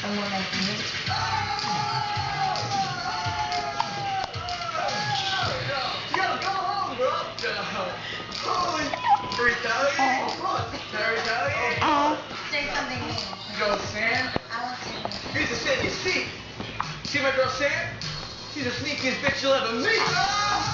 Someone like me. Yo, go home, bro. Holy. Retaliate? Say something mean. Go, Sam. I won't say anything. Here's the set you see. See my girl Sam? She's the sneakiest bitch you'll ever meet.